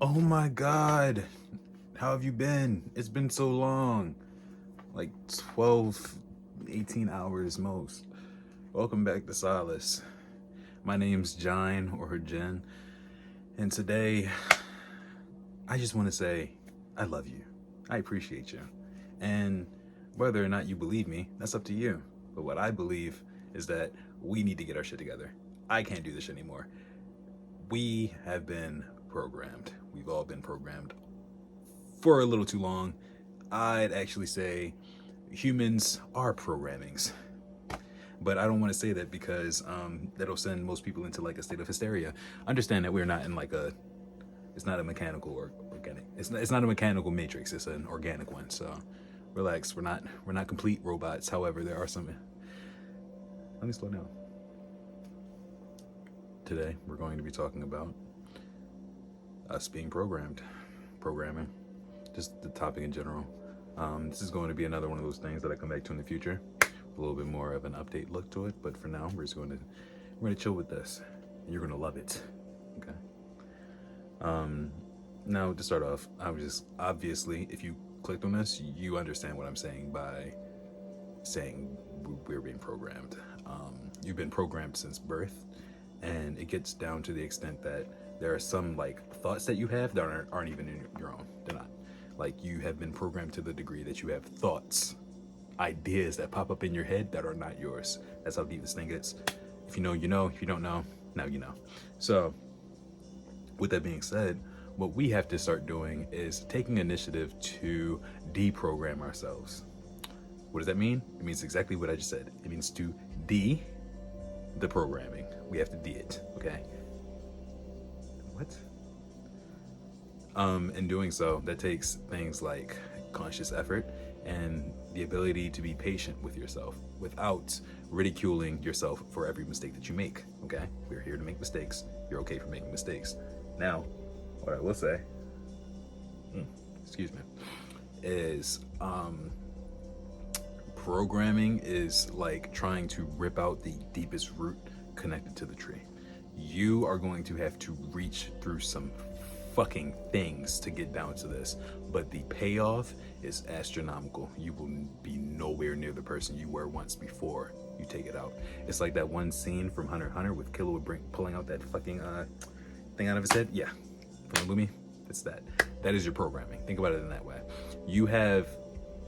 Oh my God. How have you been? It's been so long. Like 12, 18 hours most. Welcome back to Solace. My name's John or Jen. And today, I just want to say, I love you. I appreciate you. And whether or not you believe me, that's up to you. But what I believe is that we need to get our shit together. I can't do this anymore. We have been programmed. We've all been programmed for a little too long. I'd actually say humans are programmings. But I don't want to say that because that'll send most people into like a state of hysteria. Understand that we're not in like it's not a mechanical or organic. It's not a mechanical matrix. It's an organic one. So relax. We're not complete robots. However, there are some. Let me slow down. Today, we're going to be talking about us being programming, just the topic in general. This is going to be another one of those things that I come back to in the future, a little bit more of an update look to it. But for now, we're going to chill with this, and you're going to love it. Okay. Now to start off, obviously, if you clicked on this, you understand what I'm saying by saying we're being programmed. You've been programmed since birth. And it gets down to the extent that there are some like thoughts that you have that aren't even in your own. They're not. Like you have been programmed to the degree that you have thoughts, ideas that pop up in your head that are not yours. That's how deep this thing gets. If you know, you know. If you don't know, now you know. So with that being said, what we have to start doing is taking initiative to deprogram ourselves. What does that mean? It means exactly what I just said. It means to the programming. We have to D it, okay? What? In doing so, that takes things like conscious effort and the ability to be patient with yourself without ridiculing yourself for every mistake that you make, okay? We're here to make mistakes. You're okay for making mistakes. Now, what I will say, excuse me, is programming is like trying to rip out the deepest root connected to the tree. You are going to have to reach through some fucking things to get down to this, but the payoff is astronomical. You will be nowhere near the person you were once before you take it out. It's like that one scene from Hunter x Hunter with Killer pulling out that fucking thing out of his head. Yeah, from Lumi. It's that. That is your programming. Think about it in that way. You have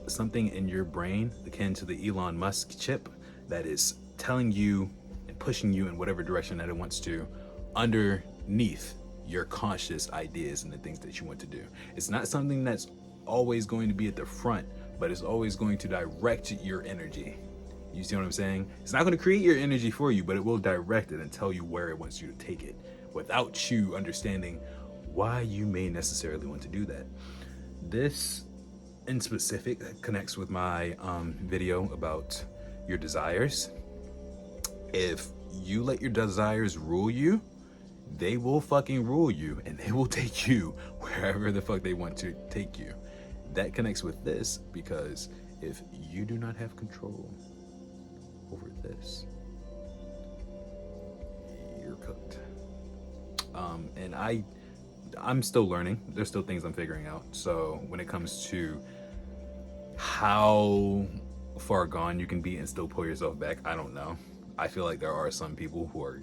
something in your brain akin to the Elon Musk chip that is telling you and pushing you in whatever direction that it wants to underneath your conscious ideas and the things that you want to do. It's not something that's always going to be at the front, but it's always going to direct your energy. You see what I'm saying? It's not going to create your energy for you, but it will direct it and tell you where it wants you to take it without you understanding why you may necessarily want to do that. This in specific connects with my video about your desires. If you let your desires rule you, they will fucking rule you and they will take you wherever the fuck they want to take you. That connects with this because if you do not have control over this, you're cooked. And I'm still learning. There's still things I'm figuring out. So when it comes to how far gone you can be and still pull yourself back, I don't know. I feel like there are some people who are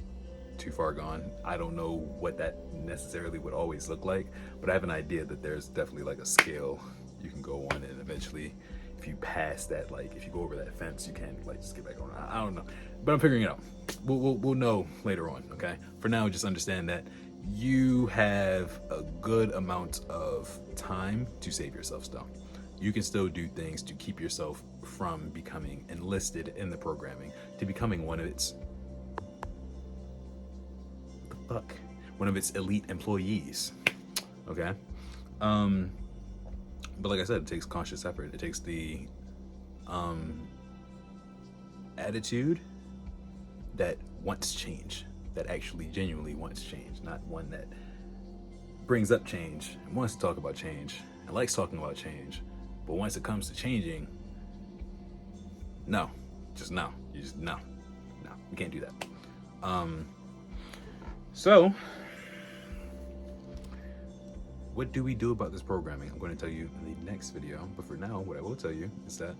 too far gone. I don't know what that necessarily would always look like, but I have an idea that there's definitely like a scale you can go on, and eventually if you pass that, like if you go over that fence, you can't like just get back on. I don't know, but I'm figuring it out. We'll know later on, okay? For now, just understand that you have a good amount of time to save yourself still. You can still do things to keep yourself from becoming enlisted in the programming, to becoming one of its elite employees. Okay? But like I said, it takes conscious effort. It takes the attitude that wants change, that actually genuinely wants change, not one that brings up change and wants to talk about change and likes talking about change. But once it comes to changing, no. You just no. We can't do that. So what do we do about this programming? I'm going to tell you in the next video. But for now, what I will tell you is that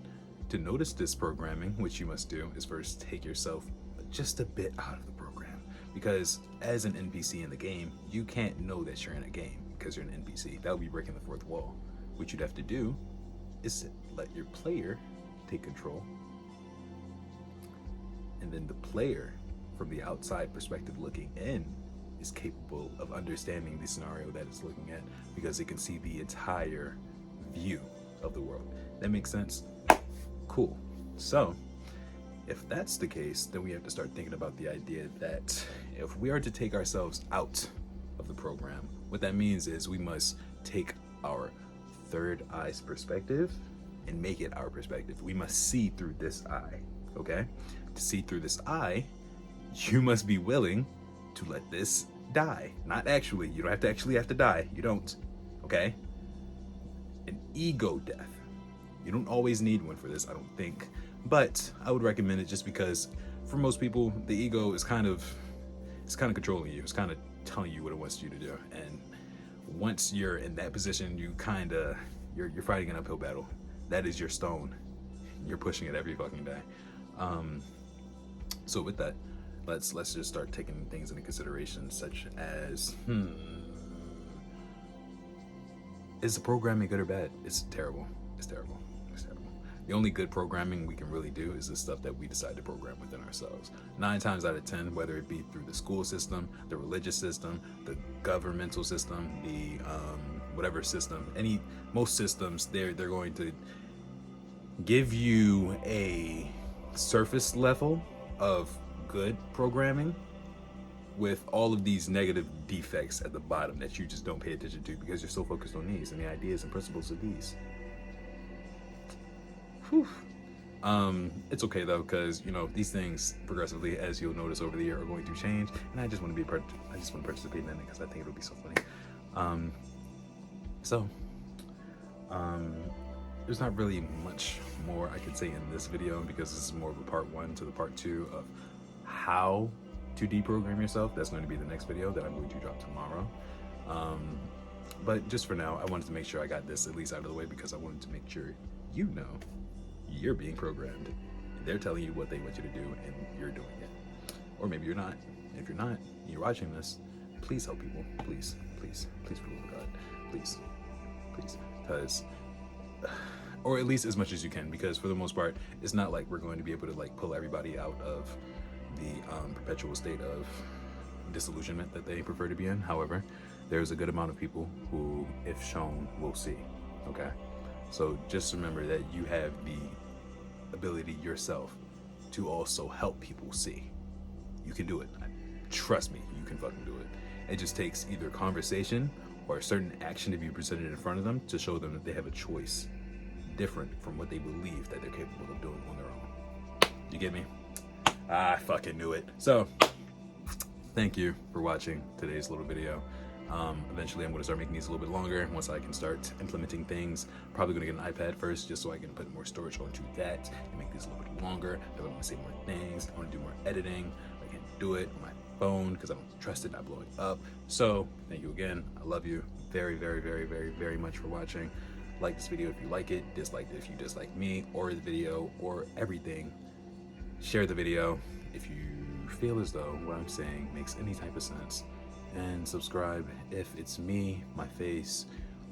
to notice this programming, what you must do is first take yourself just a bit out of the program. Because as an NPC in the game, you can't know that you're in a game because you're an NPC. That would be breaking the fourth wall. What you'd have to do is let your player take control. And then the player, from the outside perspective looking in, is capable of understanding the scenario that it's looking at because it can see the entire view of the world. That makes sense? Cool. So, if that's the case, then we have to start thinking about the idea that if we are to take ourselves out of the program, what that means is we must take our third eye's perspective and make it our perspective. We must see through this eye, okay? To see through this eye, you must be willing to let this die. Not actually, you don't have to die. You don't, okay? An ego death. You don't always need one for this, I don't think. But I would recommend it just because for most people, the ego is kind of controlling you. It's kind of telling you what it wants you to do. And once you're in that position, you're fighting an uphill battle. That is your stone. You're pushing it every fucking day. So with that, let's just start taking things into consideration, such as, is the programming good or bad? It's terrible. It's terrible. It's terrible. The only good programming we can really do is the stuff that we decide to program within ourselves. 9 times out of 10, whether it be through the school system, the religious system, the governmental system, the whatever system, most systems, they're going to give you a surface level of good programming with all of these negative defects at the bottom that you just don't pay attention to because you're so focused on these and the ideas and principles of these. Whew. It's okay though, because these things progressively, as you'll notice over the year, are going to change, and I just want to participate in it because I think it'll be so funny. There's not really much more I can say in this video because this is more of a part 1 to the part 2 of how to deprogram yourself. That's going to be the next video that I'm going to drop tomorrow. But just for now, I wanted to make sure I got this at least out of the way because I wanted to make sure you know you're being programmed. They're telling you what they want you to do and you're doing it. Or maybe you're not. If you're not, and you're watching this, please help people. Please, please, please, for the love of God. Please, please. Because, or at least as much as you can, because for the most part, it's not like we're going to be able to pull everybody out of the perpetual state of disillusionment that they prefer to be in. However, there's a good amount of people who, if shown, will see. Okay? So just remember that you have the ability yourself to also help people see. You can do it. Trust me, you can fucking do it. It just takes either conversation or a certain action to be presented in front of them to show them that they have a choice different from what they believe that they're capable of doing on their own. You get me? I fucking knew it. So, thank you for watching today's little video. Eventually I'm going to start making these a little bit longer once I can start implementing things. Probably going to get an iPad first just so I can put more storage onto that and make these a little bit longer. I want to say more things. I want to do more editing. I can do it on my phone because I don't trust it not blowing up. So thank you again. I love you very, very, very, very, very much for watching. Like this video if you like it. Dislike it if you dislike me or the video or everything. Share the video if you feel as though what I'm saying makes any type of sense. And subscribe if it's me, my face,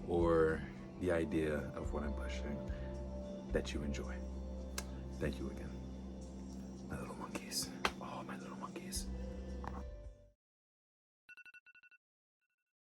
or the idea of what I'm pushing that you enjoy. Thank you again, my little monkeys.